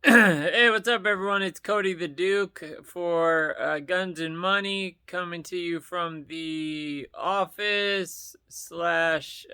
Hey, what's up, everyone? It's Cody the Duke for Guns and Money, coming to you from the office slash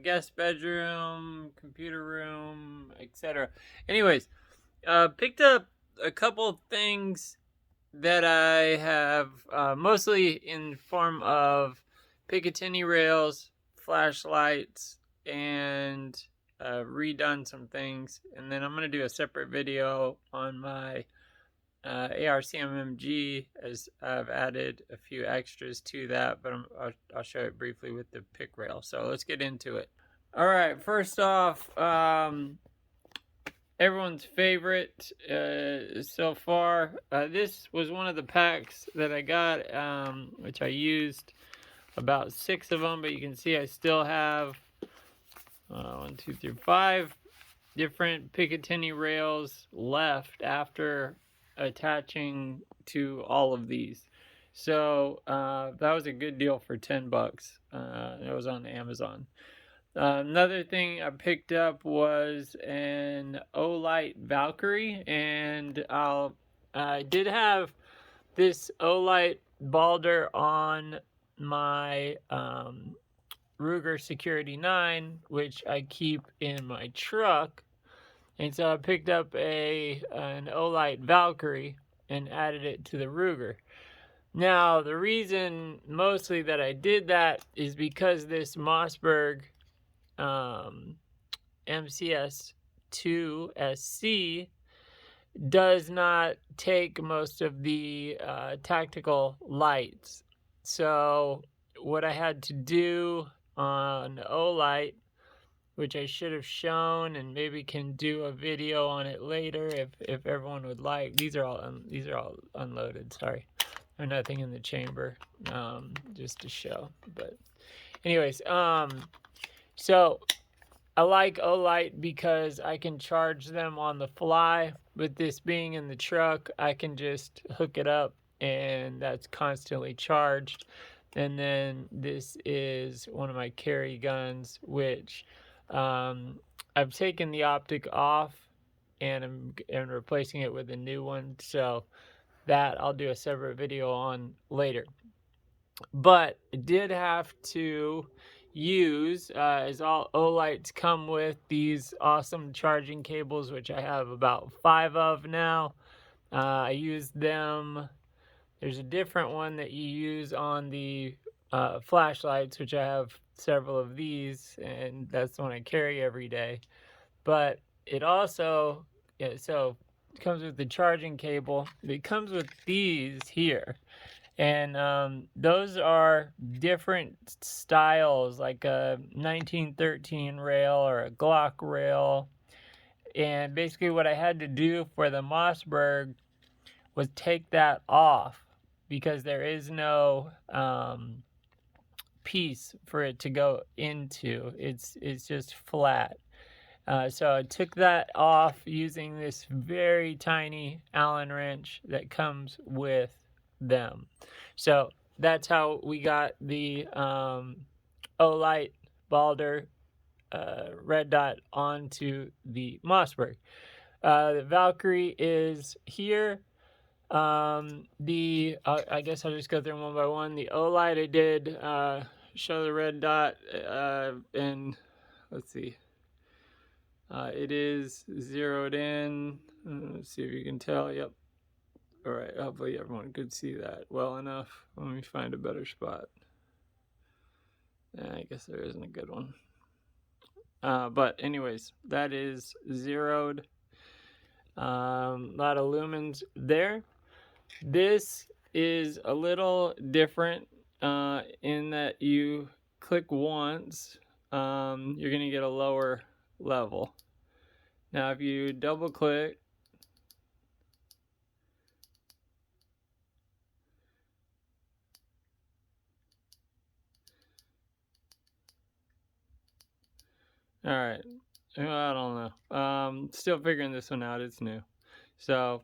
guest bedroom, computer room, etc. Anyways, picked up a couple of things that I have, mostly in form of picatinny rails, flashlights, and redone some things. And then I'm going to do a separate video on my ARCMMG, as I've added a few extras to that, but I'll show it briefly with the pick rail. So let's get into it. All right, first off, everyone's favorite so far. This was one of the packs that I got, which I used about 6 of them, but you can see I still have 1, 2, 3, 5 different picatinny rails left after attaching to all of these. So that was a good deal for $10. It was on Amazon. Another thing I picked up was an Olight Valkyrie, and I did have this Olight Balder on my Ruger Security-9, which I keep in my truck, and so I picked up an Olight Valkyrie and added it to the Ruger. Now, the reason mostly that I did that is because this Mossberg MC2SC does not take most of the tactical lights. So what I had to do on Olight, which I should have shown and maybe can do a video on it later if everyone would like. These are all unloaded. Sorry, there's nothing in the chamber, just to show. But anyways, so I like Olight because I can charge them on the fly. With this being in the truck, I can just hook it up and that's constantly charged. And then this is one of my carry guns, which I've taken the optic off and I'm replacing it with a new one. So that I'll do a separate video on later. But I did have to use, as all Olights come with these awesome charging cables, which I have about 5 of now. I use them. There's a different one that you use on the flashlights, which I have several of these, and that's the one I carry every day. But it also, so it comes with the charging cable. It comes with these here. And those are different styles, like a 1913 rail or a Glock rail. And basically what I had to do for the Mossberg was take that off, because there is no piece for it to go into. It's just flat. So I took that off using this very tiny Allen wrench that comes with them. So that's how we got the Olight Balder red dot onto the Mossberg. The Valkyrie is here. I guess I'll just go through them one by one. The Olight, I did show the red dot, and let's see. It is zeroed in. Let's see if you can tell. Yep. All right. Hopefully everyone could see that well enough. Let me find a better spot. I guess there isn't a good one. But anyways, that is zeroed. A lot of lumens there. This is a little different in that you click once, you're going to get a lower level. Now if you double click, alright, I don't know, still figuring this one out, it's new. So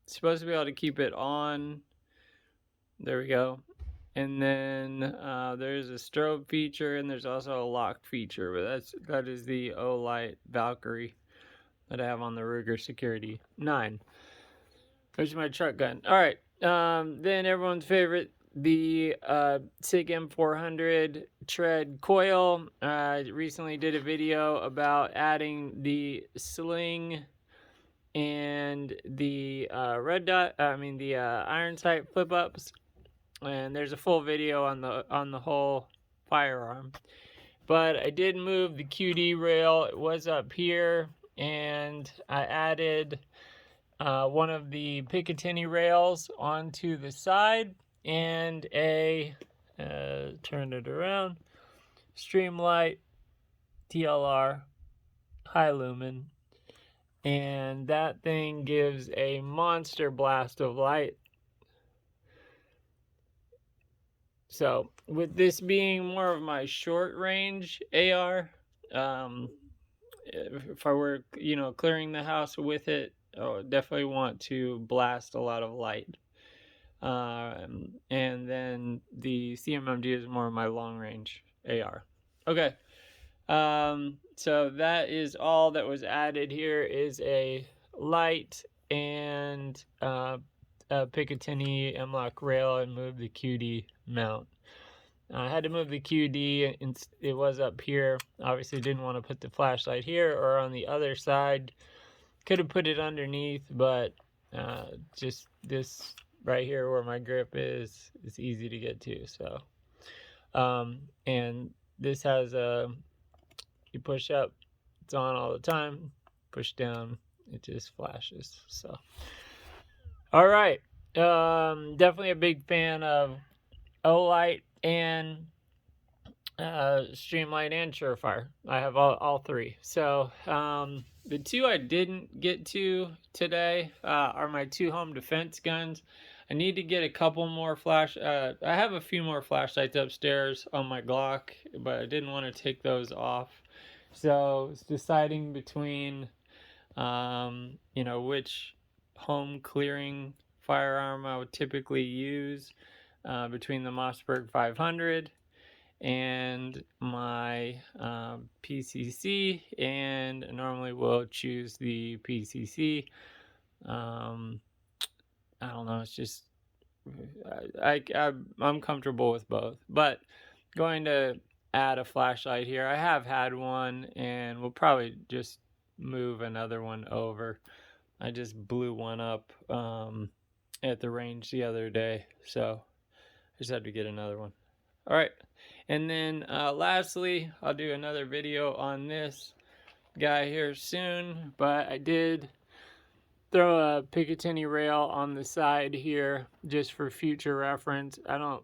supposed to be able to keep it on, there we go. And then there's a strobe feature, and there's also a lock feature, but that is the Olight Valkyrie. that I have on the Ruger Security-9, which is my truck gun. All right, then everyone's favorite, the SIG m400 tread coil. I recently did a video about adding the sling and the iron sight flip ups, and there's a full video on the whole firearm. But I did move the QD rail. It was up here, and I added one of the Picatinny rails onto the side, and a turn it around, Streamlight TLR high lumen, and that thing gives a monster blast of light. So with this being more of my short range AR, if I were, clearing the house with it, I would definitely want to blast a lot of light. And then the CMMG is more of my long range AR. Okay. So that is all that was added here, is a light and a Picatinny m-lok rail, and move the QD mount. I had to move the QD, and it was up here. Obviously didn't want to put the flashlight here or on the other side. Could have put it underneath, but just this right here where my grip is easy to get to. So and this has a, you push up, it's on all the time. Push down, it just flashes. So all right, definitely a big fan of Olight and Streamlight and Surefire. I have all three. So the two I didn't get to today are my two home defense guns. I need to get a couple more I have a few more flashlights upstairs on my Glock, but I didn't want to take those off. So it's deciding between which home clearing firearm I would typically use, between the Mossberg 500 and my PCC, and normally we'll choose the PCC. I don't know, it's just I'm comfortable with both, but going to add a flashlight here. I have had one, and we'll probably just move another one over. I just blew one up at the range the other day, so I just had to get another one. All right, and then lastly, I'll do another video on this guy here soon, but I did throw a Picatinny rail on the side here just for future reference. I don't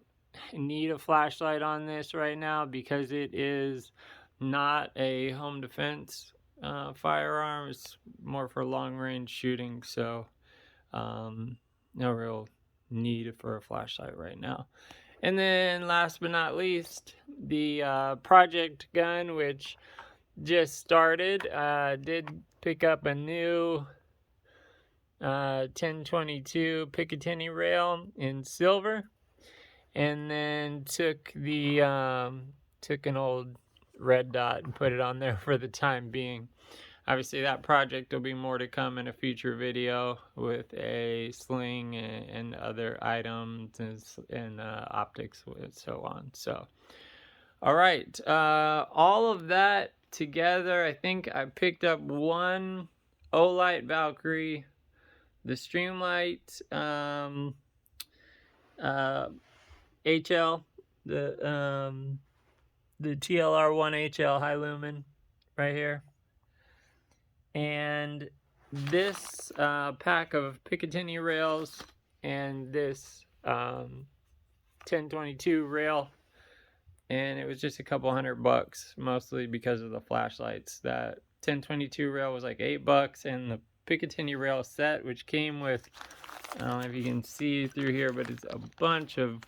need a flashlight on this right now because it is not a home defense firearm. It's more for long range shooting, so no real need for a flashlight right now. And then last but not least, the project gun, which just started. Did pick up a new 1022 Picatinny rail in silver, and then took an old red dot and put it on there for the time being. Obviously that project will be more to come in a future video with a sling and other items and optics and so on. So all right, all of that together, I think I picked up one Olight Valkyrie, the Streamlight HL, the TLR1 HL high lumen right here, and this pack of Picatinny rails, and this 1022 rail, and it was just a couple $100, mostly because of the flashlights. That 1022 rail was like $8, and the Picatinny rail set, which came with, I don't know if you can see through here, but it's a bunch of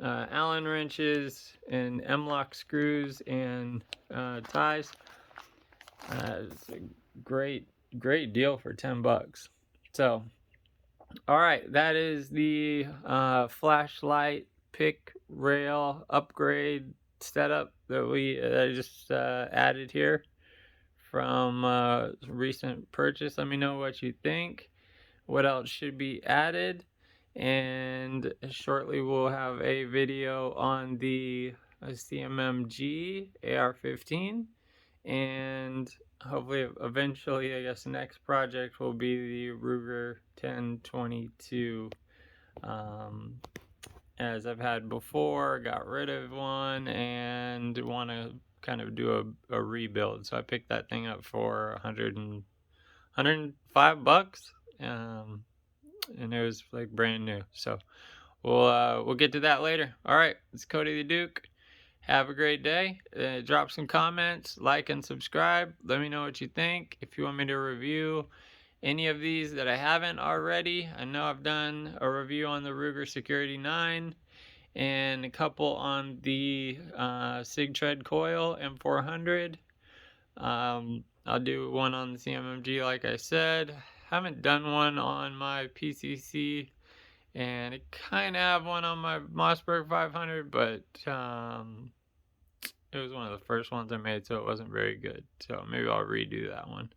Allen wrenches and m-lok screws and ties. It's a great deal for $10. So all right, that is the flashlight pick rail upgrade setup that I just added here from recent purchase. Let me know what you think, what else should be added, and shortly we'll have a video on the CMMG AR-15, and hopefully eventually, I guess the next project will be the Ruger 1022, as I've had before, got rid of one and want to kind of do a rebuild. So I picked that thing up for $105, and it was like brand new. So we'll get to that later. All right, it's Cody the Duke. Have a great day. Drop some comments, like and subscribe. Let me know what you think. If you want me to review any of these that I haven't already, I know I've done a review on the Ruger Security-9 and a couple on the Sig Tread Coil m400. I'll do one on the CMMG, like I said. Haven't done one on my PCC, and I kind of have one on my Mossberg 500, but it was one of the first ones I made, so it wasn't very good. So maybe I'll redo that one.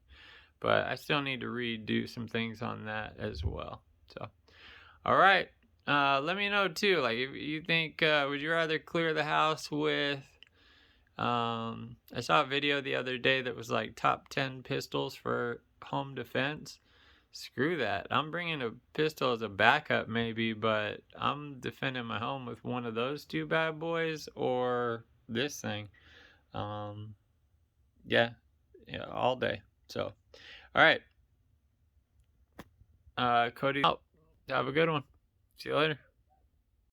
But I still need to redo some things on that as well. So, all right. Let me know too. Like, if you think, would you rather clear the house with? I saw a video the other day that was like top 10 pistols for home defense. Screw that. I'm bringing a pistol as a backup maybe, but I'm defending my home with one of those two bad boys or this thing. Yeah, all day. So, all right. Cody out. Have a good one. See you later.